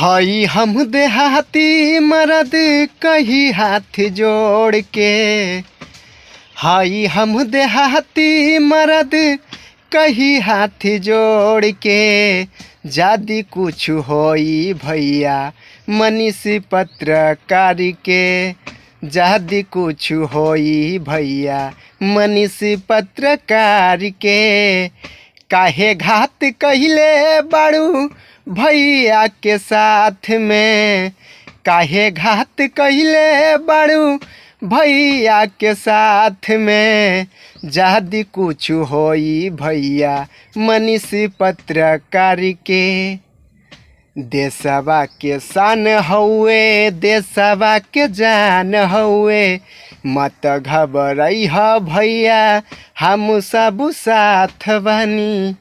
हई हम देहाती मरद कही हाथ जोड़ के। हई हम देहाती मरद कही हाथ जोड़ के। जादी कुछ होई भैया मनीष पत्रकार के। जादी कुछ होई भैया मनीष पत्रकार के। काहे घात कहिले बाड़ू भैया के साथ में। काहे घात कहिले बाड़ू भैया के साथ में। जादी कुछ होई भैया मनीष पत्रकार के। देशवा के शान हउए देशवा के जान हउए। मत घबराई ह भैया हम सब साथ बानी।